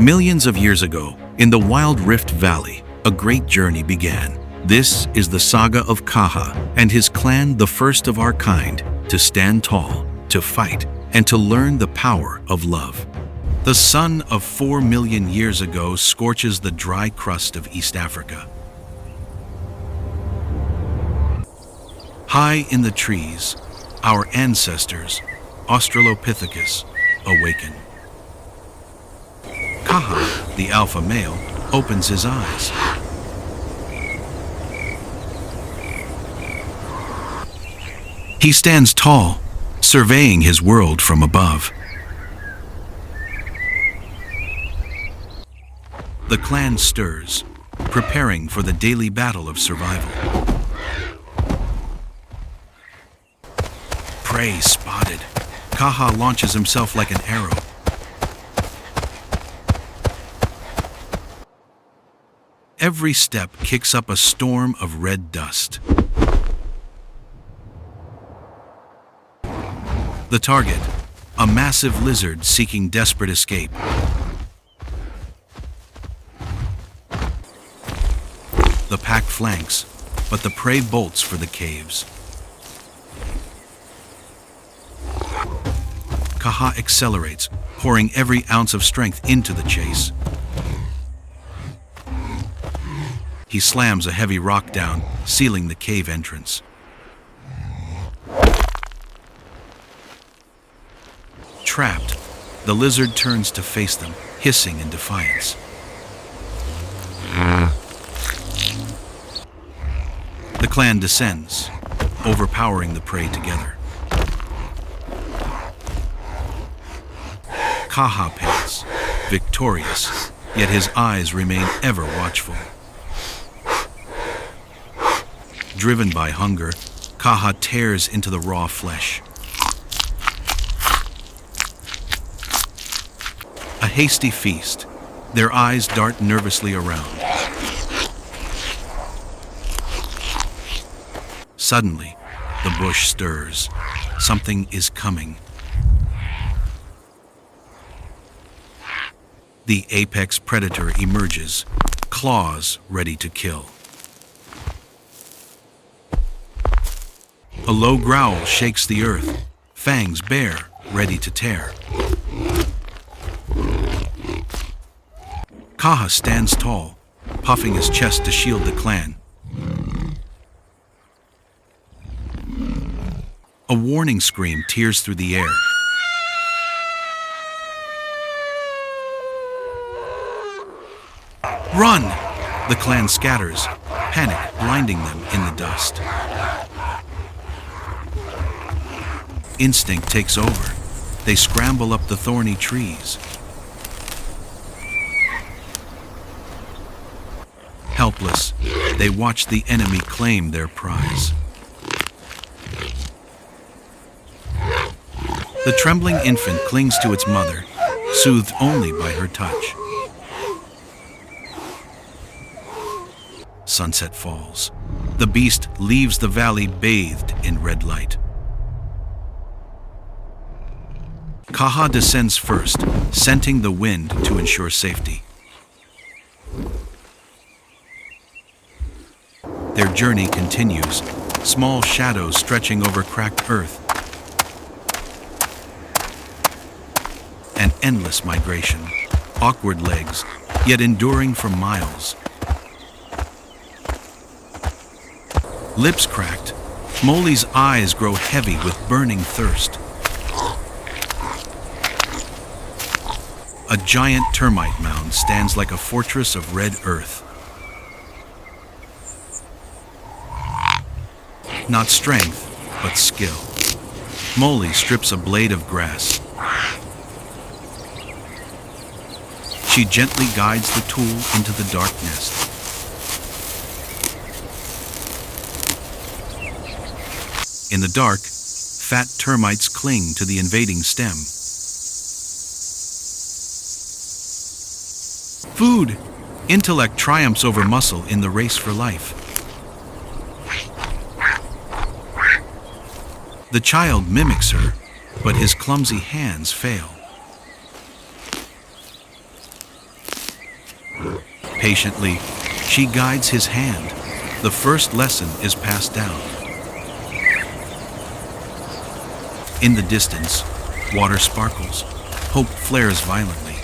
Millions of years ago, in the wild Rift Valley, a great journey began. This is the saga of Kaha and his clan, the first of our kind, to stand tall, to fight, and to learn the power of love. The sun of 4 million years ago scorches the dry crust of East Africa. High in the trees, our ancestors, Australopithecus, awaken. Kaha, the alpha male, opens his eyes. He stands tall, surveying his world from above. The clan stirs, preparing for the daily battle of survival. Prey spotted. Kaha launches himself like an arrow. Every step kicks up a storm of red dust. The target, a massive lizard seeking desperate escape. The pack flanks, but the prey bolts for the caves. Kaha accelerates, pouring every ounce of strength into the chase. He slams a heavy rock down, sealing the cave entrance. Trapped, the lizard turns to face them, hissing in defiance. The clan descends, overpowering the prey together. Kaha pants, victorious, yet his eyes remain ever watchful. Driven by hunger, Kaha tears into the raw flesh. A hasty feast, their eyes dart nervously around. Suddenly, the bush stirs. Something is coming. The apex predator emerges, claws ready to kill. A low growl shakes the earth, fangs bare, ready to tear. Kaha stands tall, puffing his chest to shield the clan. A warning scream tears through the air. Run! The clan scatters, panic blinding them in the dust. Instinct takes over. They scramble up the thorny trees. Helpless, they watch the enemy claim their prize. The trembling infant clings to its mother, soothed only by her touch. Sunset falls. The beast leaves the valley bathed in red light. Kaha descends first, scenting the wind to ensure safety. Their journey continues, small shadows stretching over cracked earth. An endless migration, awkward legs, yet enduring for miles. Lips cracked, Molly's eyes grow heavy with burning thirst. A giant termite mound stands like a fortress of red earth. Not strength, but skill. Molly strips a blade of grass. She gently guides the tool into the dark nest. In the dark, fat termites cling to the invading stem. Food! Intellect triumphs over muscle in the race for life. The child mimics her, but his clumsy hands fail. Patiently, she guides his hand. The first lesson is passed down. In the distance, water sparkles. Hope flares violently.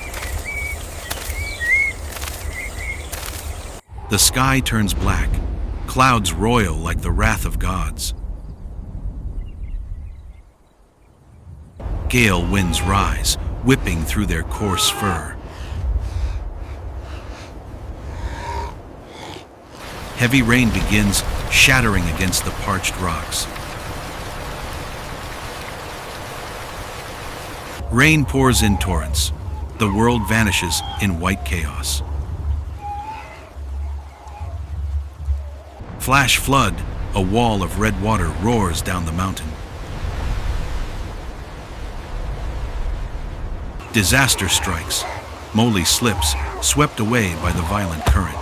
The sky turns black. Clouds roil like the wrath of gods. Gale winds rise, whipping through their coarse fur. Heavy rain begins, shattering against the parched rocks. Rain pours in torrents. The world vanishes in white chaos. Flash flood, a wall of red water roars down the mountain. Disaster strikes. Molly slips, swept away by the violent current.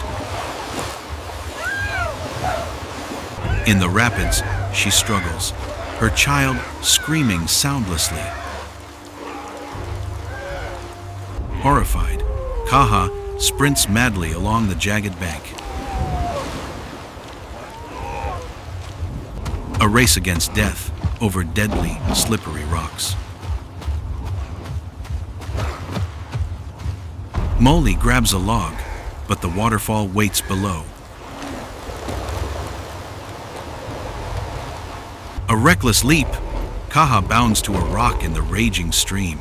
In the rapids, she struggles, her child screaming soundlessly. Horrified, Kaha sprints madly along the jagged bank. A race against death over deadly, slippery rocks. Molly grabs a log, but the waterfall waits below. A reckless leap, Kaha bounds to a rock in the raging stream.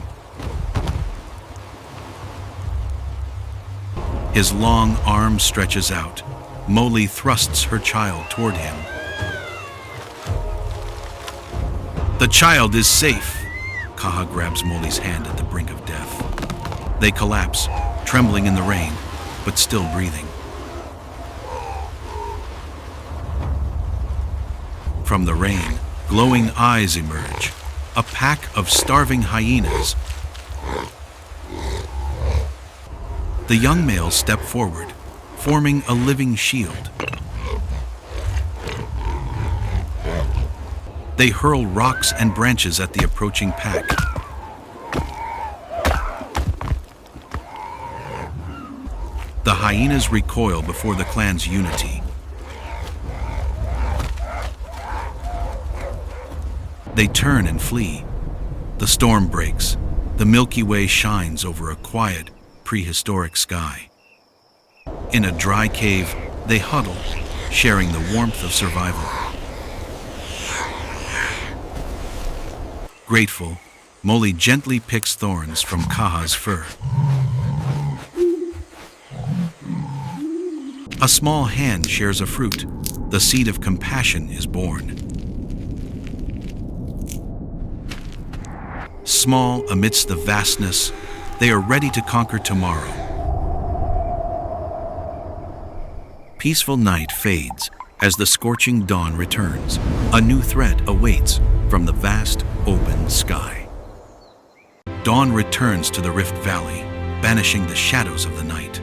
His long arm stretches out. Molly thrusts her child toward him. The child is safe. Kaha grabs Molly's hand at the brink of death. They collapse, trembling in the rain, but still breathing. From the rain, glowing eyes emerge, a pack of starving hyenas. The young males step forward, forming a living shield. They hurl rocks and branches at the approaching pack. The hyenas recoil before the clan's unity. They turn and flee. The storm breaks. The Milky Way shines over a quiet, prehistoric sky. In a dry cave, they huddle, sharing the warmth of survival. Grateful, Molly gently picks thorns from Kaha's fur. A small hand shares a fruit. The seed of compassion is born. Small amidst the vastness, they are ready to conquer tomorrow. Peaceful night fades as the scorching dawn returns. A new threat awaits from the vast, open sky. Dawn returns to the Rift Valley, banishing the shadows of the night.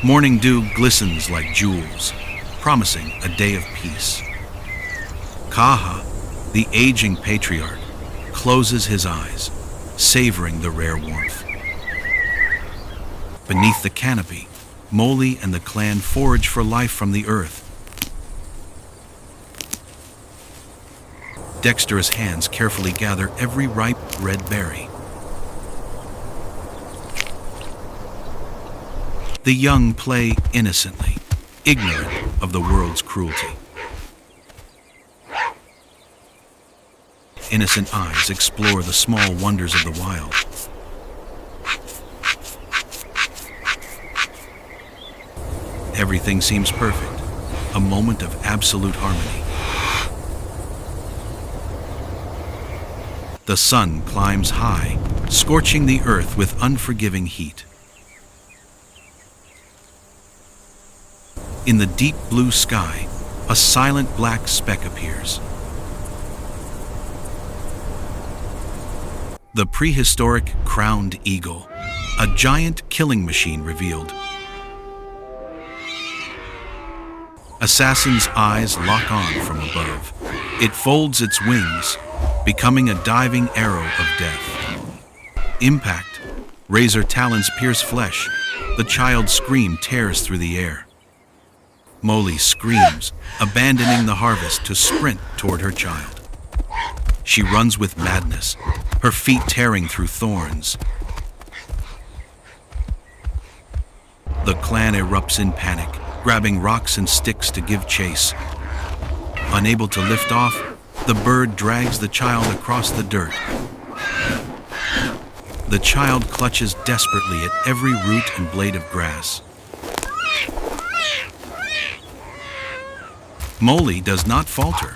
Morning dew glistens like jewels, promising a day of peace. Kaha, the aging patriarch, closes his eyes, savoring the rare warmth. Beneath the canopy, Molly and the clan forage for life from the earth. Dexterous hands carefully gather every ripe red berry. The young play innocently, ignorant of the world's cruelty. Innocent eyes explore the small wonders of the wild. Everything seems perfect, a moment of absolute harmony. The sun climbs high, scorching the earth with unforgiving heat. In the deep blue sky, a silent black speck appears. The prehistoric crowned eagle, a giant killing machine revealed. Assassin's eyes lock on from above. It folds its wings, becoming a diving arrow of death. Impact, Razor talons pierce flesh. The child's scream tears through the air. Molly screams, abandoning the harvest to sprint toward her child. She runs with madness, her feet tearing through thorns. The clan erupts in panic, grabbing rocks and sticks to give chase. Unable to lift off, the bird drags the child across the dirt. The child clutches desperately at every root and blade of grass. Molly does not falter.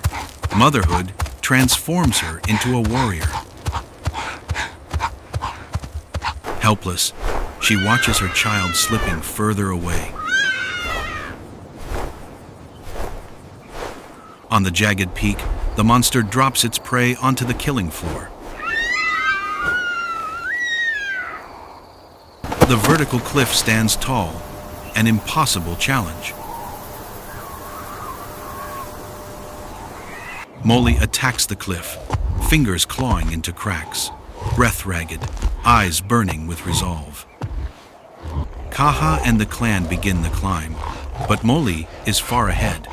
Motherhood transforms her into a warrior. Helpless, she watches her child slipping further away. On the jagged peak, the monster drops its prey onto the killing floor. The vertical cliff stands tall, an impossible challenge. Molly attacks the cliff, fingers clawing into cracks, breath ragged, eyes burning with resolve. Kaha and the clan begin the climb, but Molly is far ahead.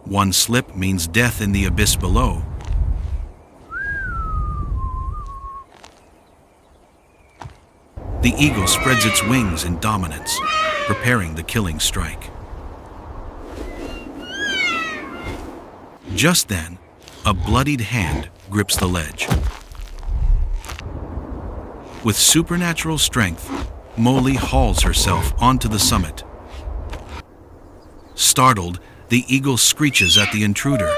One slip means death in the abyss below. The eagle spreads its wings in dominance, preparing the killing strike. Just then, a bloodied hand grips the ledge. With supernatural strength, Molly hauls herself onto the summit. Startled, the eagle screeches at the intruder.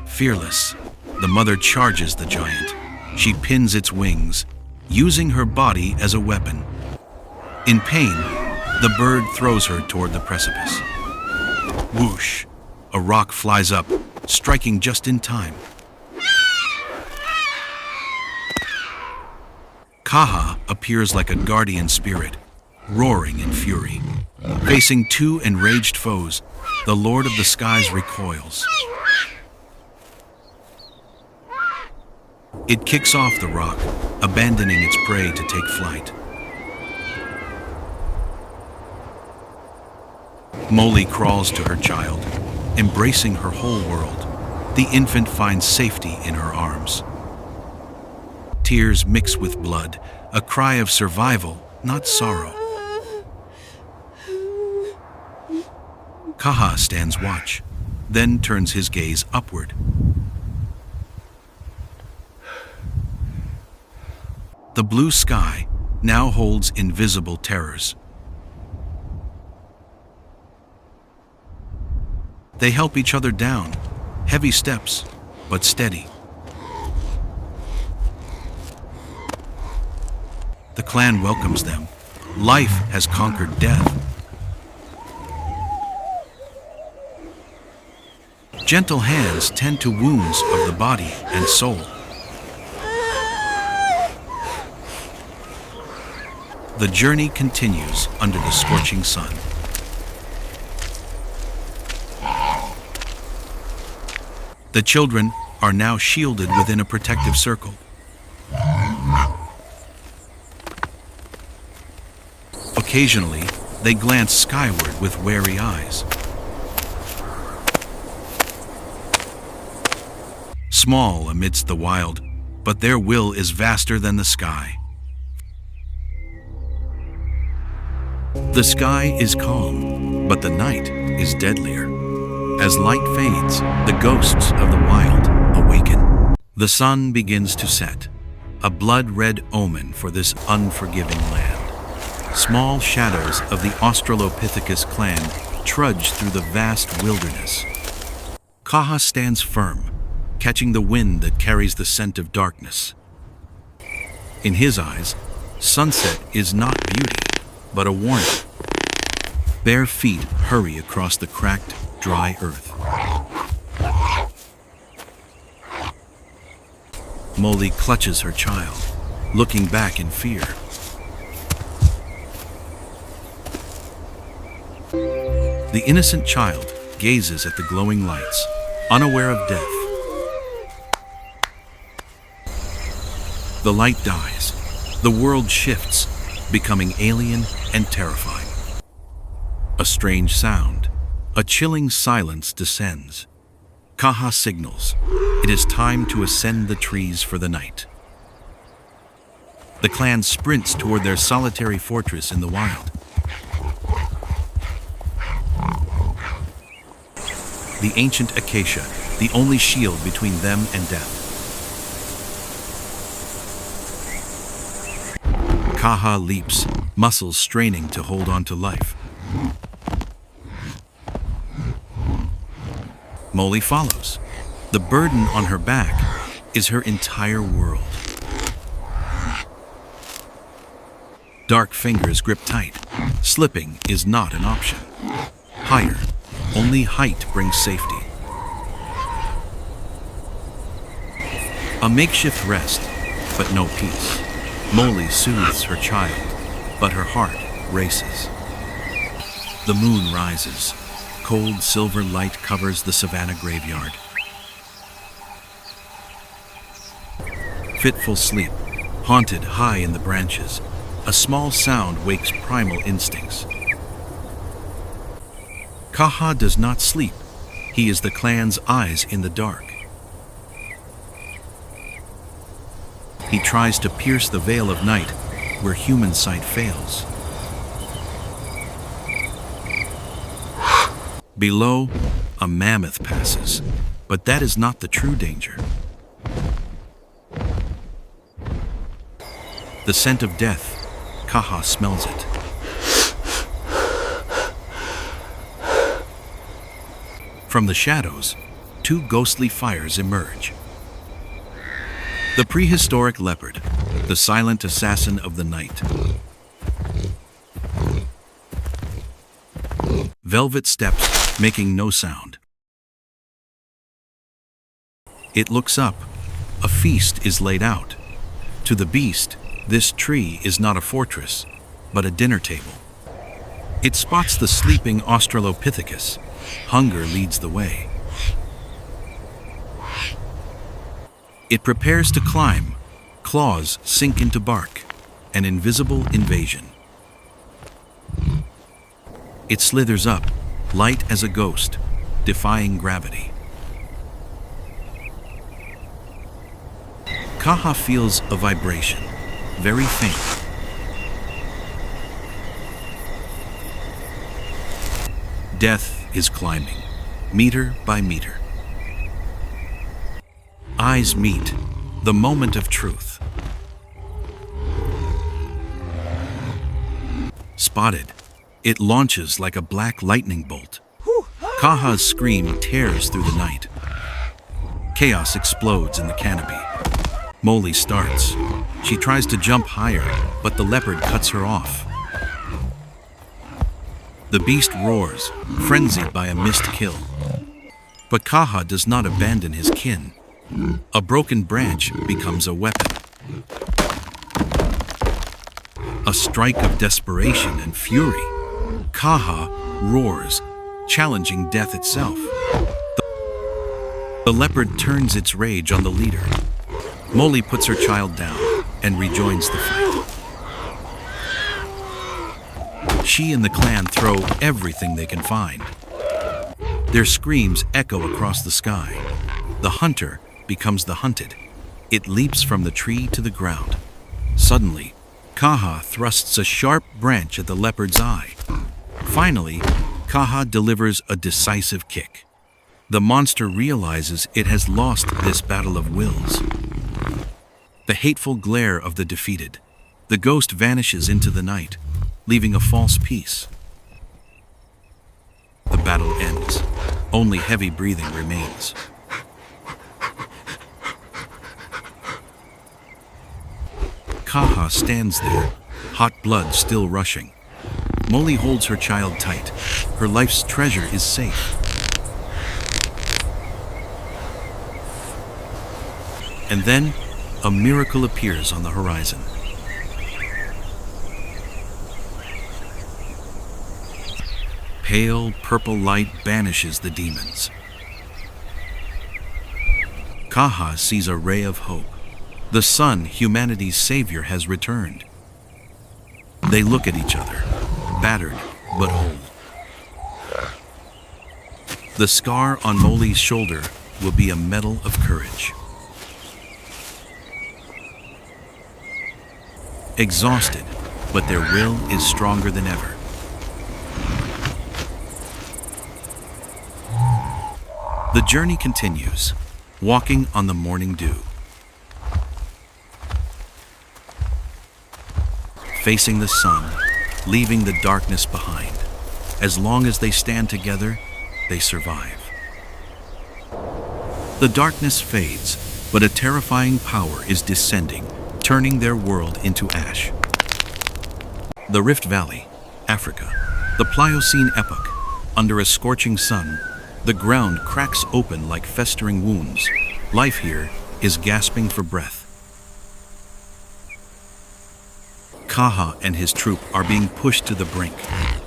Fearless, the mother charges the giant. She pins its wings, using her body as a weapon. In pain, the bird throws her toward the precipice. Whoosh! A rock flies up, striking just in time. Kaha appears like a guardian spirit, roaring in fury. Facing two enraged foes, the Lord of the Skies recoils. It kicks off the rock, abandoning its prey to take flight. Molly crawls to her child, embracing her whole world. The infant finds safety in her arms. Tears mix with blood, a cry of survival, not sorrow. Kaha stands watch, then turns his gaze upward. The blue sky now holds invisible terrors. They help each other down, heavy steps, but steady. The clan welcomes them. Life has conquered death. Gentle hands tend to wounds of the body and soul. The journey continues under the scorching sun. The children are now shielded within a protective circle. Occasionally, they glance skyward with wary eyes. Small amidst the wild, but their will is vaster than the sky. The sky is calm, but the night is deadlier. As light fades, the ghosts of the wild awaken. The sun begins to set, a blood-red omen for this unforgiving land. Small shadows of the Australopithecus clan trudge through the vast wilderness. Kaha stands firm, catching the wind that carries the scent of darkness. In his eyes, sunset is not beauty, but a warning. Bare feet hurry across the cracked, dry earth. Molly clutches her child, looking back in fear. The innocent child gazes at the glowing lights, unaware of death. The light dies. The world shifts, becoming alien and terrifying. A strange sound, a chilling silence descends. Kaha signals. It is time to ascend the trees for the night. The clan sprints toward their solitary fortress in the wild. The ancient acacia, the only shield between them and death. Kaha leaps, muscles straining to hold on to life. Molly follows. The burden on her back is her entire world. Dark fingers grip tight. Slipping is not an option. Higher. Only height brings safety. A makeshift rest, but no peace. Molly soothes her child, but her heart races. The moon rises. Cold silver light covers the savannah graveyard. Fitful sleep, haunted high in the branches. A small sound wakes primal instincts. Kaha does not sleep. He is the clan's eyes in the dark. He tries to pierce the veil of night where human sight fails. Below, a mammoth passes, but that is not the true danger. The scent of death, Kaha smells it. From the shadows, two ghostly fires emerge. The prehistoric leopard, the silent assassin of the night. Velvet steps, making no sound. It looks up. A feast is laid out. To the beast, this tree is not a fortress, but a dinner table. It spots the sleeping Australopithecus. Hunger leads the way. It prepares to climb. Claws sink into bark. An invisible invasion. It slithers up, light as a ghost, defying gravity. Kaha feels a vibration, very faint. Death is climbing, meter by meter. Eyes meet, the moment of truth. Spotted, it launches like a black lightning bolt. Kaha's scream tears through the night. Chaos explodes in the canopy. Molly starts. She tries to jump higher, but the leopard cuts her off. The beast roars, frenzied by a missed kill. But Kaha does not abandon his kin. A broken branch becomes a weapon. A strike of desperation and fury. Kaha roars, challenging death itself. The leopard turns its rage on the leader. Molly puts her child down and rejoins the fight. She and the clan throw everything they can find. Their screams echo across the sky. The hunter becomes the hunted. It leaps from the tree to the ground. Suddenly, Kaha thrusts a sharp branch at the leopard's eye. Finally, Kaha delivers a decisive kick. The monster realizes it has lost this battle of wills. The hateful glare of the defeated. The ghost vanishes into the night, leaving a false peace. The battle ends. Only heavy breathing remains. Kaha stands there, hot blood still rushing. Molly holds her child tight. Her life's treasure is safe. And then, a miracle appears on the horizon. Pale purple light banishes the demons. Kaha sees a ray of hope. The sun, humanity's savior, has returned. They look at each other, battered but whole. The scar on Moli's shoulder will be a medal of courage. Exhausted, but their will is stronger than ever. The journey continues, walking on the morning dew. Facing the sun, leaving the darkness behind. As long as they stand together, they survive. The darkness fades, but a terrifying power is descending, turning their world into ash. The Rift Valley, Africa, the Pliocene epoch. Under a scorching sun, the ground cracks open like festering wounds. Life here is gasping for breath. Kaha and his troop are being pushed to the brink.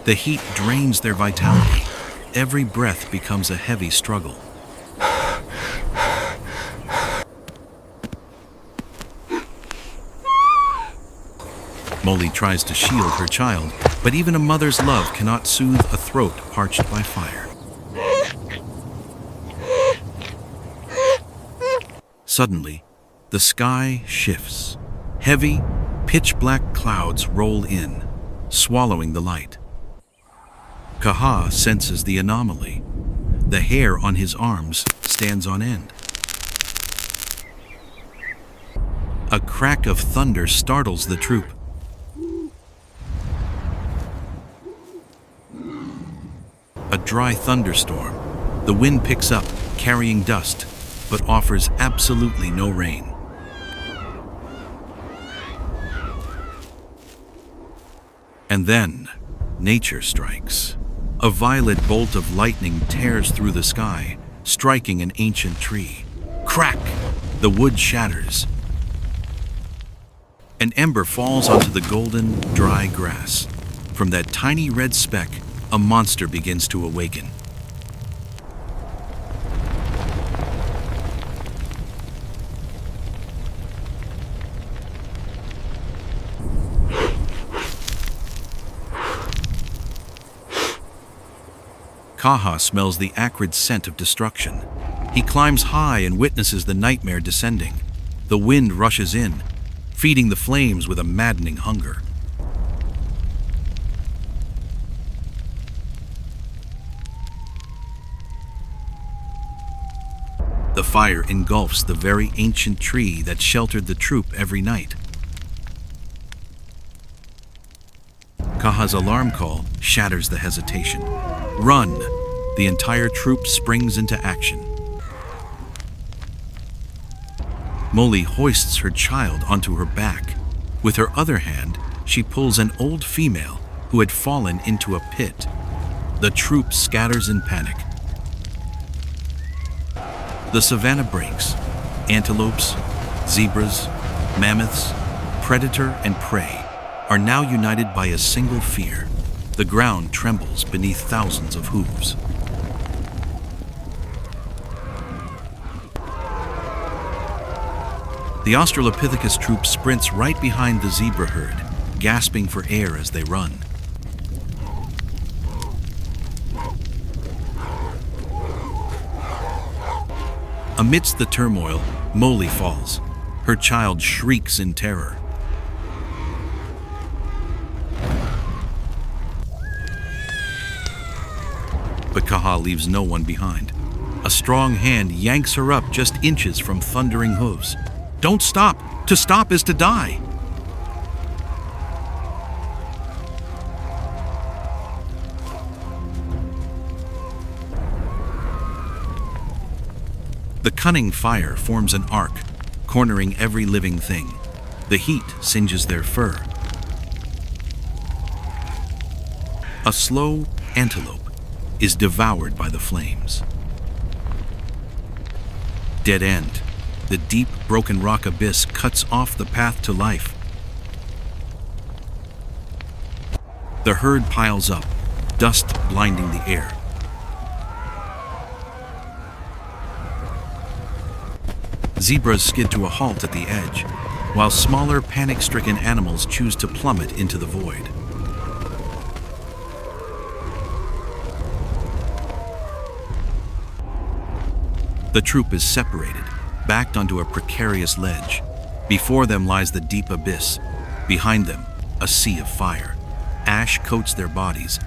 The heat drains their vitality. Every breath becomes a heavy struggle. Moli tries to shield her child, but even a mother's love cannot soothe a throat parched by fire. Suddenly, the sky shifts. Heavy, pitch-black clouds roll in, swallowing the light. Kaha senses the anomaly. The hair on his arms stands on end. A crack of thunder startles the troop. A dry thunderstorm. The wind picks up, carrying dust, but offers absolutely no rain. And then, nature strikes. A violet bolt of lightning tears through the sky, striking an ancient tree. Crack! The wood shatters. An ember falls onto the golden, dry grass. From that tiny red speck, a monster begins to awaken. Kaha smells the acrid scent of destruction. He climbs high and witnesses the nightmare descending. The wind rushes in, feeding the flames with a maddening hunger. The fire engulfs the very ancient tree that sheltered the troop every night. Kaha's alarm call shatters the hesitation. Run! The entire troop springs into action. Moli hoists her child onto her back. With her other hand, she pulls an old female who had fallen into a pit. The troop scatters in panic. The savannah breaks. Antelopes, zebras, mammoths, predator and prey are now united by a single fear. The ground trembles beneath thousands of hooves. The Australopithecus troop sprints right behind the zebra herd, gasping for air as they run. Amidst the turmoil, Moli falls. Her child shrieks in terror. But Kaha leaves no one behind. A strong hand yanks her up just inches from thundering hooves. Don't stop! To stop is to die! The cunning fire forms an arc, cornering every living thing. The heat singes their fur. A slow antelope is devoured by the flames. Dead end. The deep, broken rock abyss cuts off the path to life. The herd piles up, dust blinding the air. Zebras skid to a halt at the edge, while smaller, panic-stricken animals choose to plummet into the void. The troop is separated, backed onto a precarious ledge. Before them lies the deep abyss. Behind them, a sea of fire. Ash coats their bodies.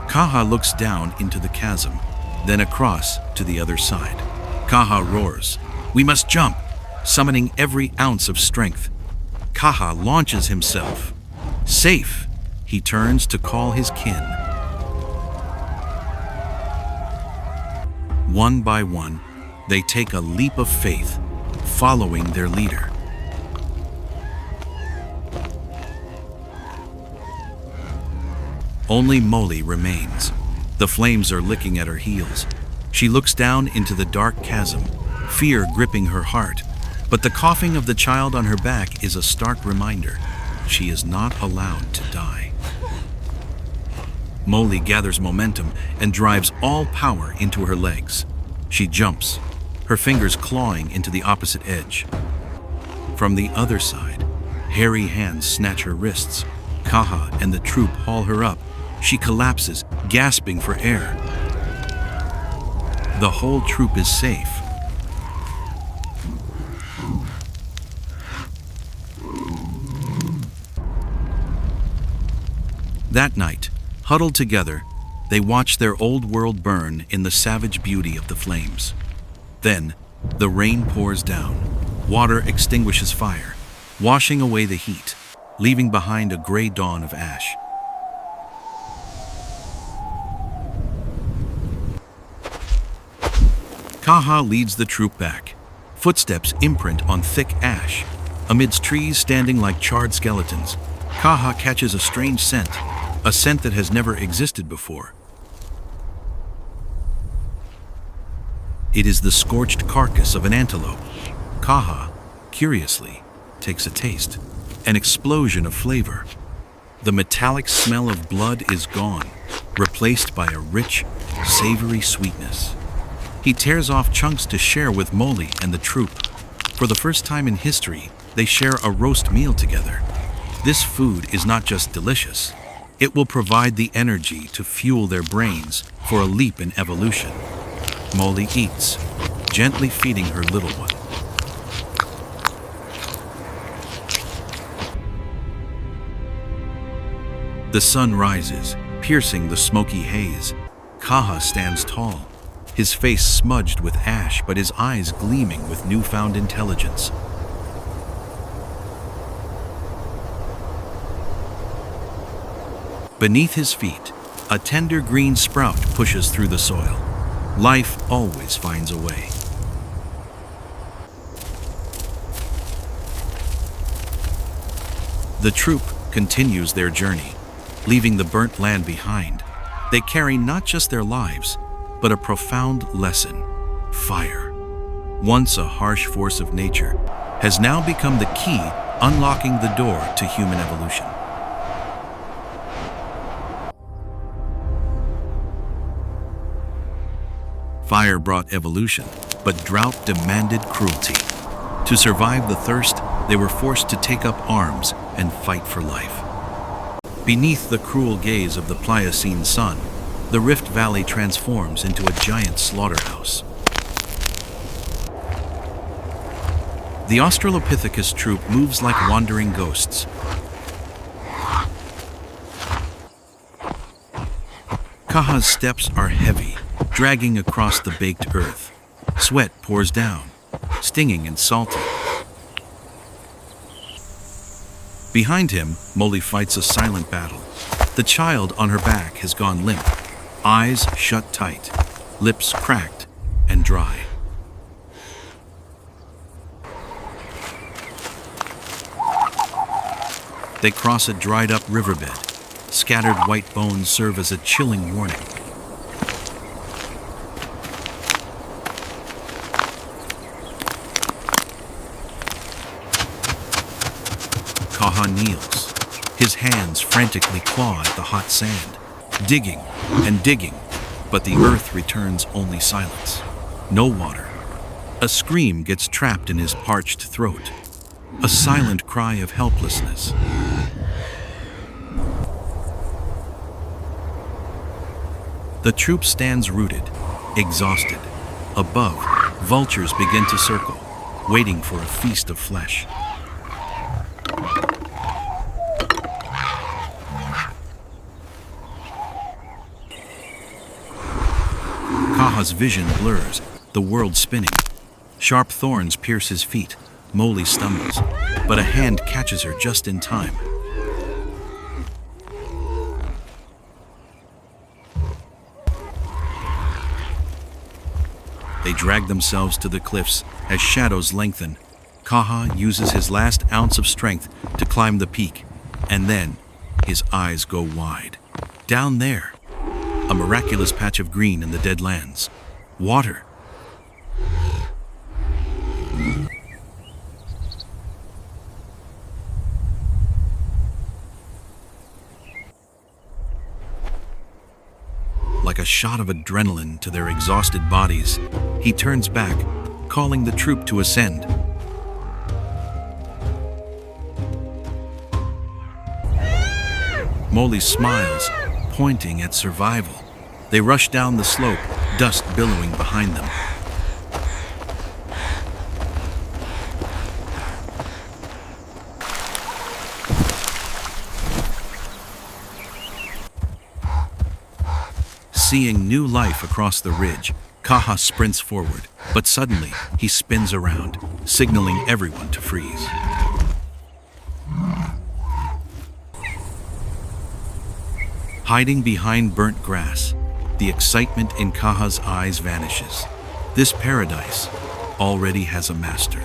Kaha looks down into the chasm, then across to the other side. Kaha roars, "We must jump!" summoning every ounce of strength. Kaha launches himself. Safe, he turns to call his kin. One by one, they take a leap of faith, following their leader. Only Molly remains. The flames are licking at her heels. She looks down into the dark chasm, fear gripping her heart. But the coughing of the child on her back is a stark reminder. She is not allowed to die. Molly gathers momentum and drives all power into her legs. She jumps, her fingers clawing into the opposite edge. From the other side, hairy hands snatch her wrists. Kaha and the troop haul her up. She collapses, gasping for air. The whole troop is safe. That night, huddled together, they watch their old world burn in the savage beauty of the flames. Then, the rain pours down. Water extinguishes fire, washing away the heat, leaving behind a gray dawn of ash. Kaha leads the troop back. Footsteps imprint on thick ash. Amidst trees standing like charred skeletons, Kaha catches a strange scent, a scent that has never existed before. It is the scorched carcass of an antelope. Kaha, curiously, takes a taste. An explosion of flavor. The metallic smell of blood is gone, replaced by a rich, savory sweetness. He tears off chunks to share with Molly and the troop. For the first time in history, they share a roast meal together. This food is not just delicious, it will provide the energy to fuel their brains for a leap in evolution. Molly eats, gently feeding her little one. The sun rises, piercing the smoky haze. Kaha stands tall, his face smudged with ash but his eyes gleaming with newfound intelligence. Beneath his feet, a tender green sprout pushes through the soil. Life always finds a way. The troop continues their journey, leaving the burnt land behind. They carry not just their lives, but a profound lesson. Fire, once a harsh force of nature, has now become the key unlocking the door to human evolution. Fire brought evolution, but drought demanded cruelty. To survive the thirst, they were forced to take up arms and fight for life. Beneath the cruel gaze of the Pliocene sun, the Rift Valley transforms into a giant slaughterhouse. The Australopithecus troop moves like wandering ghosts. Kaha's steps are heavy, dragging across the baked earth. Sweat pours down, stinging and salty. Behind him, Molly fights a silent battle. The child on her back has gone limp, eyes shut tight, lips cracked and dry. They cross a dried-up riverbed. Scattered white bones serve as a chilling warning. Kaha kneels, his His hands frantically claw at the hot sand, digging and digging, but the earth returns only silence. No water. A scream gets trapped in his parched throat, a silent cry of helplessness. The troop stands rooted, exhausted. Above, vultures begin to circle, waiting for a feast of flesh. Kaha's vision blurs, the world spinning. Sharp thorns pierce his feet. Moli stumbles, but a hand catches her just in time. They drag themselves to the cliffs as shadows lengthen. Kaha uses his last ounce of strength to climb the peak, and then his eyes go wide. Down there, a miraculous patch of green in the dead lands. Water. Like a shot of adrenaline to their exhausted bodies, he turns back, calling the troop to ascend. Moli smiles, pointing at survival. They rush down the slope, dust billowing behind them. Seeing new life across the ridge, Kaha sprints forward, but suddenly he spins around, signaling everyone to freeze. Hiding behind burnt grass, the excitement in Kaha's eyes vanishes. This paradise already has a master.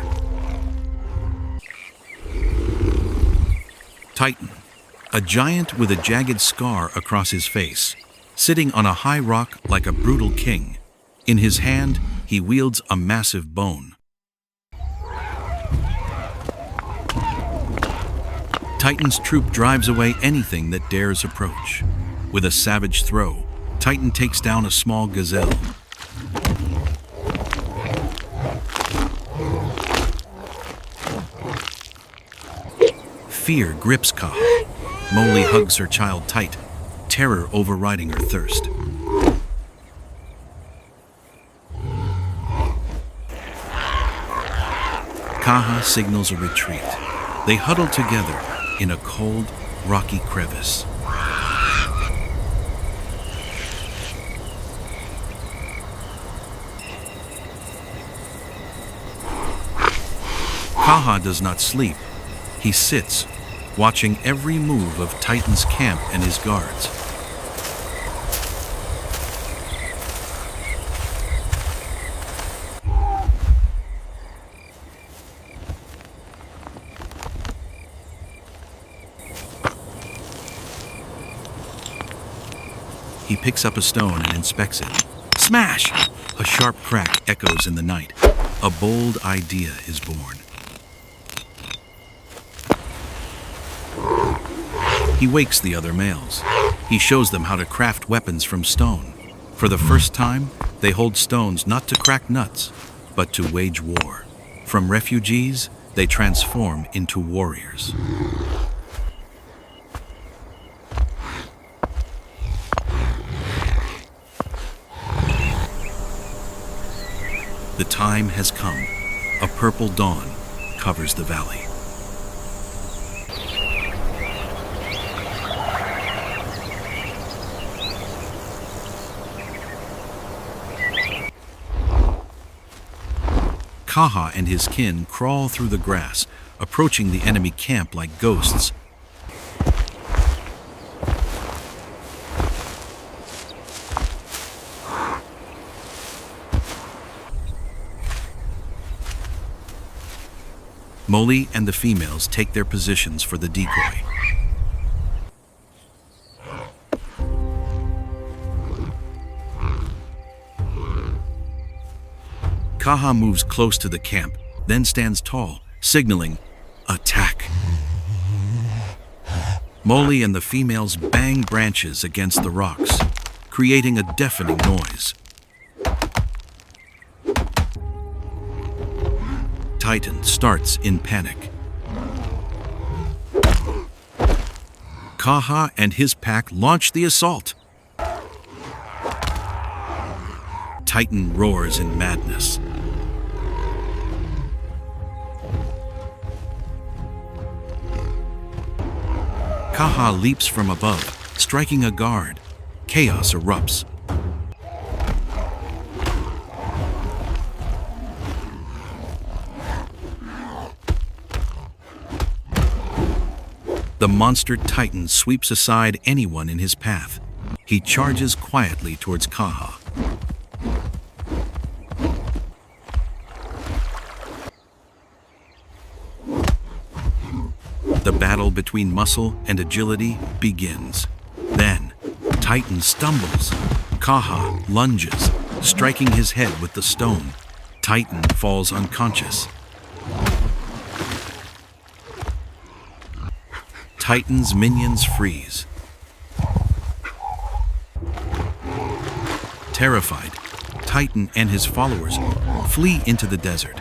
Titan, a giant with a jagged scar across his face, sitting on a high rock like a brutal king. In his hand, he wields a massive bone. Titan's troop drives away anything that dares approach. With a savage throw, Titan takes down a small gazelle. Fear grips Kaha. Moli hugs her child tight, terror overriding her thirst. Kaha signals a retreat. They huddle together in a cold, rocky crevice. Kaha does not sleep. He sits, watching every move of Titan's camp and his guards. He picks up a stone and inspects it. Smash! A sharp crack echoes in the night. A bold idea is born. He wakes the other males. He shows them how to craft weapons from stone. For the first time, they hold stones not to crack nuts, but to wage war. From refugees, they transform into warriors. The time has come. A purple dawn covers the valley. Kaha and his kin crawl through the grass, approaching the enemy camp like ghosts. Moli and the females take their positions for the decoy. Kaha moves close to the camp, then stands tall, signaling, "Attack." Molly and the females bang branches against the rocks, creating a deafening noise. Titan starts in panic. Kaha and his pack launch the assault. Titan roars in madness. Kaha leaps from above, striking a guard. Chaos erupts. The monster Titan sweeps aside anyone in his path. He charges quietly towards Kaha. The battle between muscle and agility begins. Then, Titan stumbles. Kaha lunges, striking his head with the stone. Titan falls unconscious. Titan's minions freeze. Terrified, Titan and his followers flee into the desert,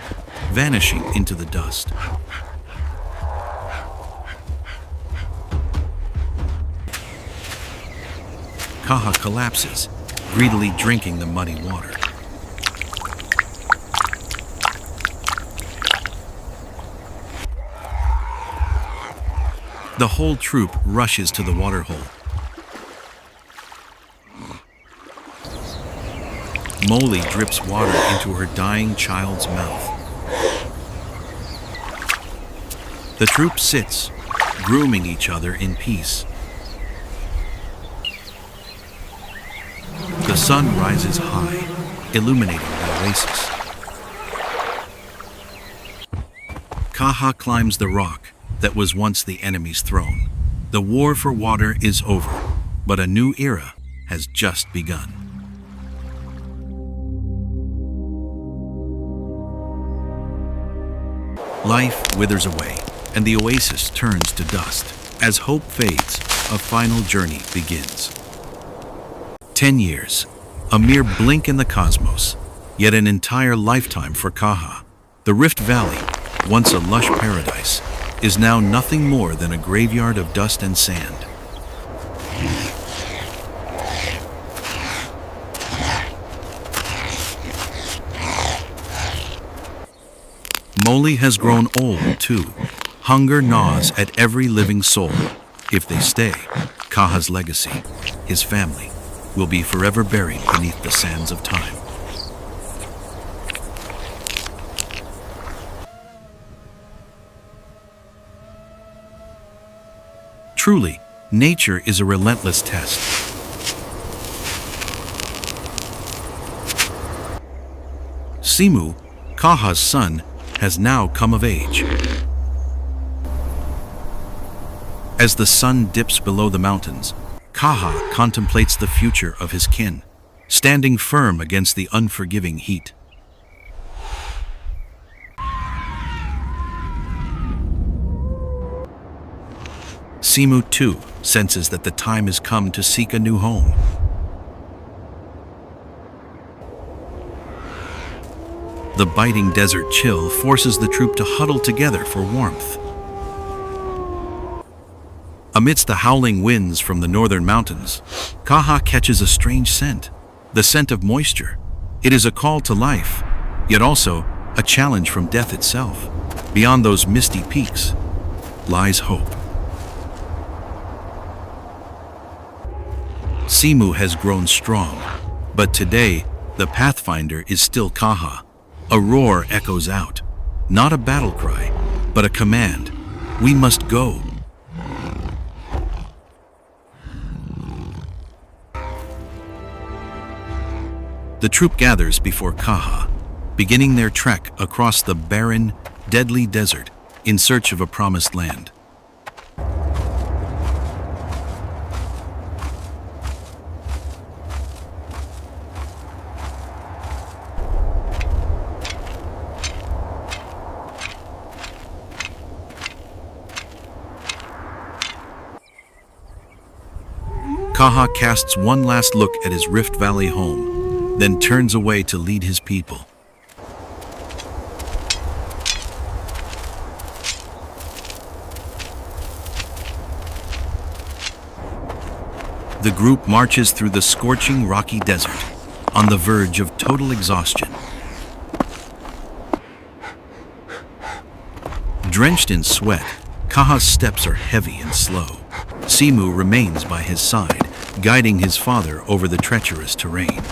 vanishing into the dust. Kaha collapses, greedily drinking the muddy water. The whole troop rushes to the waterhole. Molly drips water into her dying child's mouth. The troop sits, grooming each other in peace. The sun rises high, illuminating the oasis. Kaha climbs the rock that was once the enemy's throne. The war for water is over, but a new era has just begun. Life withers away, and the oasis turns to dust. As hope fades, a final journey begins. 10 years, a mere blink in the cosmos, yet an entire lifetime for Kaha. The Rift Valley, once a lush paradise, is now nothing more than a graveyard of dust and sand. Molly has grown old, too. Hunger gnaws at every living soul. If they stay, Kaha's legacy, his family, will be forever buried beneath the sands of time. Truly, nature is a relentless test. Simu, Kaha's son, has now come of age. As the sun dips below the mountains, Kaha contemplates the future of his kin, standing firm against the unforgiving heat. Simu, too, senses that the time has come to seek a new home. The biting desert chill forces the troop to huddle together for warmth. Amidst the howling winds from the northern mountains, Kaha catches a strange scent, the scent of moisture. It is a call to life, yet also a challenge from death itself. Beyond those misty peaks lies hope. Simu has grown strong, but today the pathfinder is still Kaha. A roar echoes out, not a battle cry, but a command. We must go. The troop gathers before Kaha, beginning their trek across the barren, deadly desert in search of a promised land. Kaha casts one last look at his Rift Valley home, then turns away to lead his people. The group marches through the scorching rocky desert, on the verge of total exhaustion. Drenched in sweat, Kaha's steps are heavy and slow. Simu remains by his side, guiding his father over the treacherous terrain.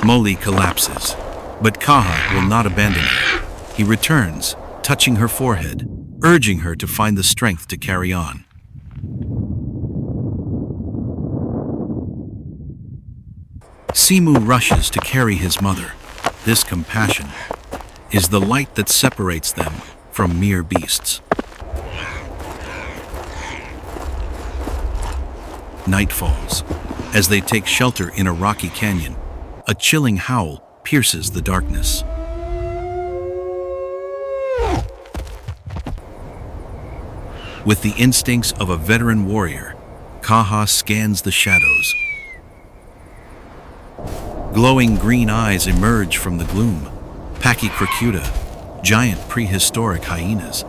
Molly collapses, but Kaha will not abandon her. He returns, touching her forehead, urging her to find the strength to carry on. Simu rushes to carry his mother. This compassion is the light that separates them from mere beasts. Night falls. As they take shelter in a rocky canyon, a chilling howl pierces the darkness. With the instincts of a veteran warrior, Kaha scans the shadows. Glowing green eyes emerge from the gloom. Pachycrocuta, giant prehistoric hyenas.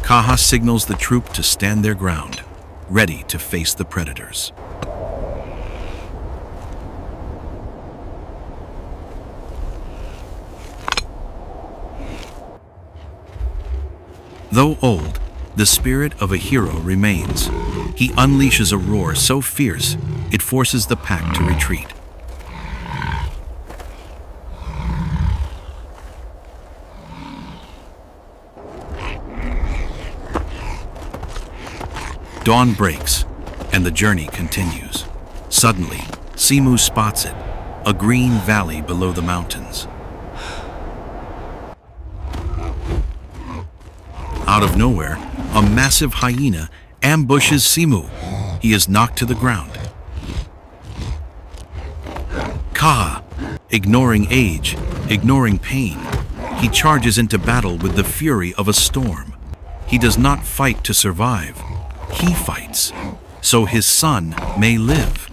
Kaha signals the troop to stand their ground, ready to face the predators. Though old, the spirit of a hero remains. He unleashes a roar so fierce, it forces the pack to retreat. Dawn breaks, and the journey continues. Suddenly, Simu spots it, a green valley below the mountains. Out of nowhere, a massive hyena ambushes Simu. He is knocked to the ground. Kaha, ignoring age, ignoring pain, he charges into battle with the fury of a storm. He does not fight to survive. He fights, so his son may live.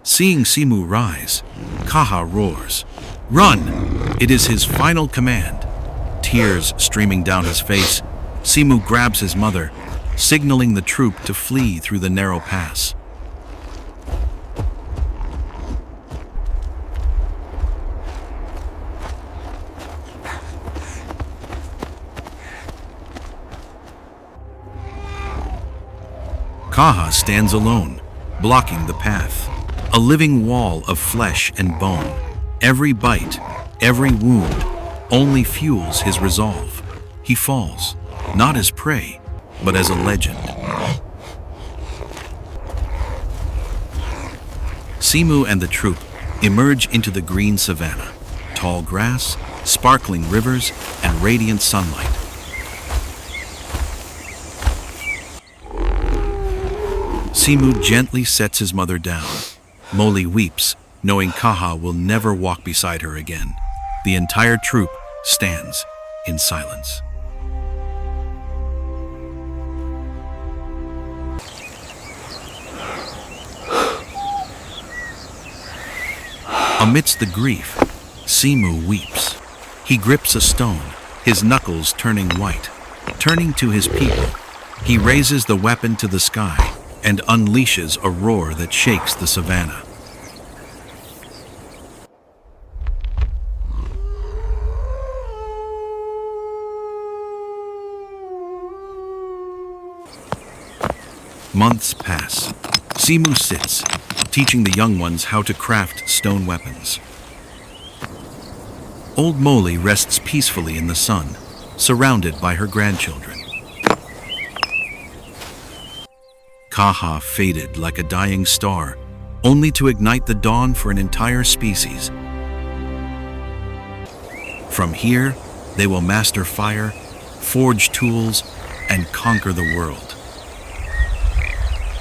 Seeing Simu rise, Kaha roars, "Run!" It is his final command. Tears streaming down his face, Simu grabs his mother, signaling the troop to flee through the narrow pass. Kaha stands alone, blocking the path, a living wall of flesh and bone. Every bite, every wound, only fuels his resolve. He falls, not as prey, but as a legend. Simu and the troop emerge into the green savanna, tall grass, sparkling rivers, and radiant sunlight. Simu gently sets his mother down. Molly weeps, knowing Kaha will never walk beside her again. The entire troop stands in silence. Amidst the grief, Simu weeps. He grips a stone, his knuckles turning white. Turning to his people, he raises the weapon to the sky and unleashes a roar that shakes the savanna. Months pass. Simu sits, teaching the young ones how to craft stone weapons. Old Molly rests peacefully in the sun, surrounded by her grandchildren. Kaha faded like a dying star, only to ignite the dawn for an entire species. From here, They will master fire, forge tools, and conquer the world.